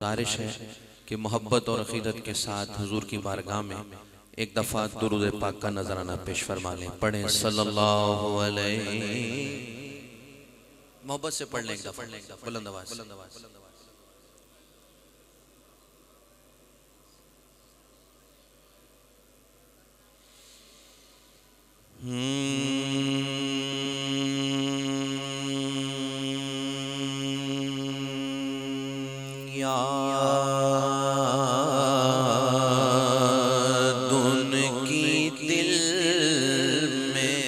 गुजारिश है कि मोहब्बत और अकीदत के साथ हुजूर की बारगाह में एक दफ़ा दुरूद पाक का नजराना पेश फरमा लें। पढ़ें सल्लल्लाहु अलैहि। मोहब्बत से पढ़ लें एक दफ़ा बुलंद आवाज़। उनकी दिल में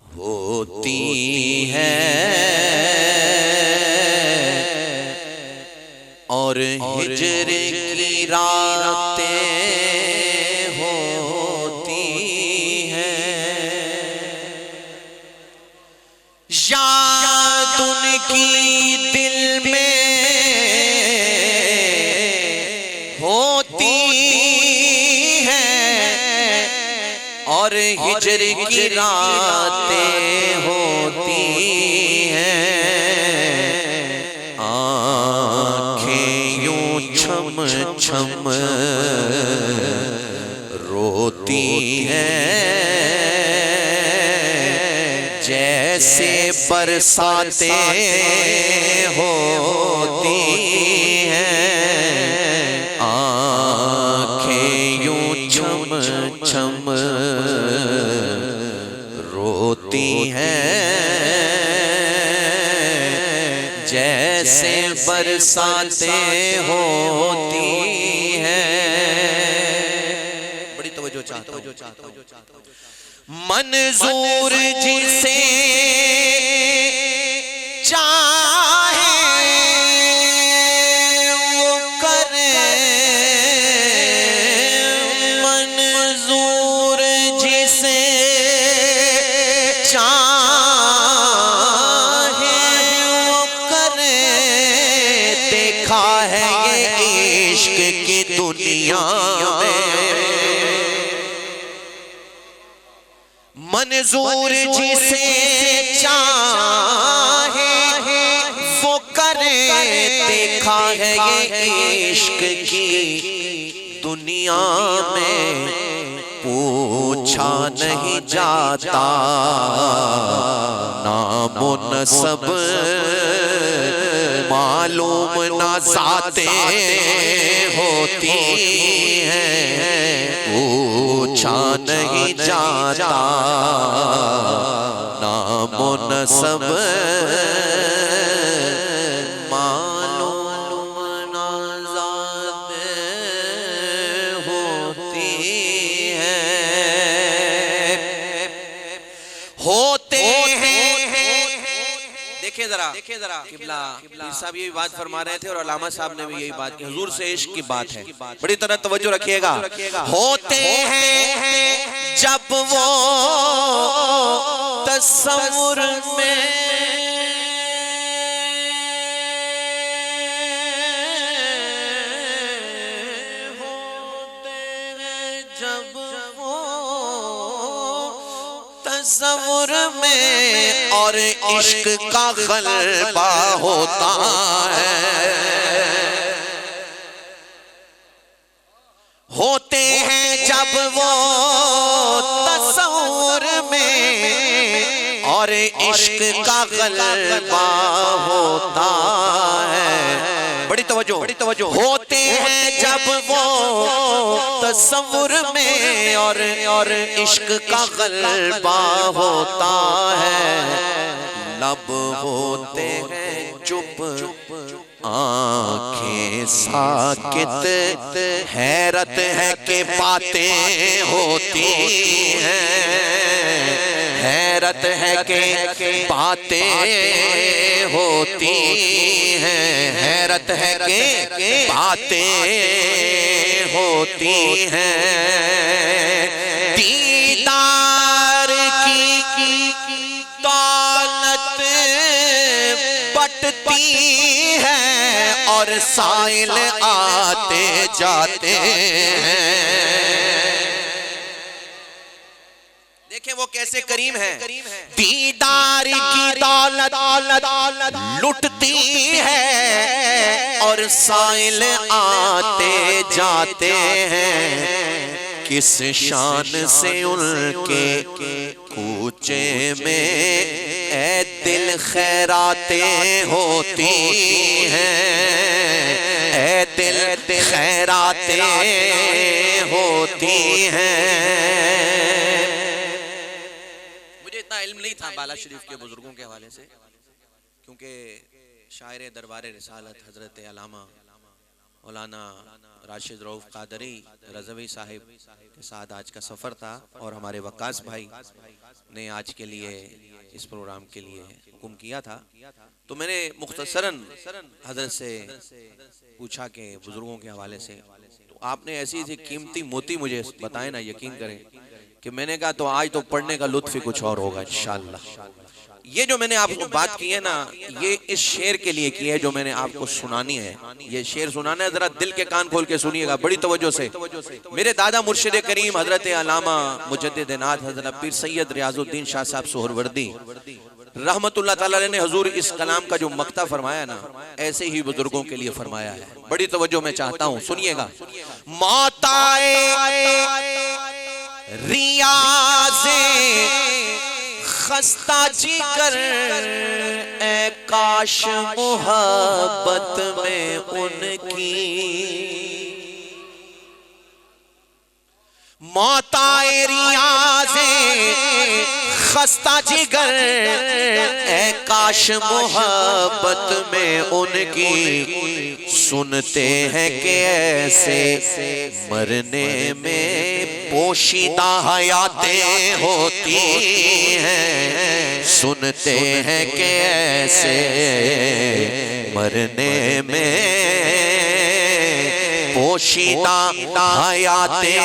होती है और हिजर की रातें होती हैं, याद उनकी दिल में होती है और हिजर की रातें होती हैं। आँखें यूं छम छम रोती हैं, जैसे बरसातें होती हैं। आँखें यूं छम छम रोती हैं, जैसे बरसातें होती हैं। बड़ी तवज्जो चाहता हूं। मंजूर जिसे चाहे वो करे, मंजूर जिसे चाहे वो करे। देखा है ये इश्क की दुनिया में, मंजूर जिसे चाहे वो करे। देखा है ये इश्क की दुनिया में, पूछा नहीं जाता नामो नसब, मालूम ना ज़ातें होती हैं। पूछा नहीं जाता नामो नसब, मालूम ना ज़ातें होती हैं। होते हैं। देखिए जरा किबला साहब यही बात फरमा रहे थे और अल्लामा साहब ने भी यही बात की। हुजूर से इश्क की बात है, बड़ी तरह तवज्जो रखिएगा। होते हैं जब वो तस्वुर में होते हैं, जब वो तस्वुर में और इश्क का गलबा होता है। होते हैं जब वो तस्वुर में और इश्क का गलबा होता है। बड़ी तवज्जो। होते हैं जब वो तस्वुर में और इश्क का गलबा होता है। लब होते हैं चुप, आँखें साकित, हैरत है कि बातें होती हैं। हैरत है कि बातें होती हैं। हैरत है कि बातें होती हैं। दीदार की दौलत बटती है और साइल आते जाते हैं। देखें वो कैसे करीम है। दीदार की दौलत लुटती है और साइल आते जाते हैं, किस शान से उनके कूचे में ए दिल खैरातें होती हैं, ए दिल खैरातें होती हैं। मुझे इतना इल्म नहीं था बाला शरीफ के बुजुर्गों के हवाले से, क्योंकि शायर दरबार रिसालत हजरत अल्लामा मौलाना राशिद रऊफ कादरी रज़वी साहिब के साथ आज का सफ़र था और हमारे वक्कास भाई ने आज के लिए इस प्रोग्राम के लिए हुक्म किया था। तो मैंने मुख्तसरन हजरत से पूछा कि बुजुर्गों के हवाले से, तो आपने ऐसी कीमती मोती मुझे बताए ना, यकीन करें कि मैंने कहा तो आज तो पढ़ने का लुत्फ ही कुछ और होगा इंशाअल्लाह। ये जो मैंने आपको बात की है ना, ये इस शेर के लिए की है जो मैंने आपको सुनानी है। ये शेर सुनाना है, जरा दिल के कान खोल के सुनिएगा बड़ी तवज्जो से। मेरे दादा मुर्शिद करीम हजरत अल्लामा मुजद्दिद-ए-नात हजरत पीर सैयद रियाजुद्दीन शाह साहब सोहरवर्दी रहमतुल्लाह ताला ने हुजूर इस कलाम का जो मक्ता फरमाया ना, ऐसे ही बुजुर्गों के लिए फरमाया है। बड़ी तवज्जो मैं चाहता हूँ, सुनिएगा। माताए रियाज़े खस्ता जिगर ए काश मोहब्बत में उनकी, मौताए रियाज़े खस्ता जिगर ए काश मोहब्बत में उनकी, सुनते हैं कि ऐसे मरने में पोशीदा हयातें होती हैं, सुनते हैं कि ऐसे मरने में पोशीदा हयातें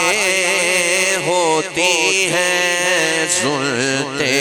होती हैं, सुनते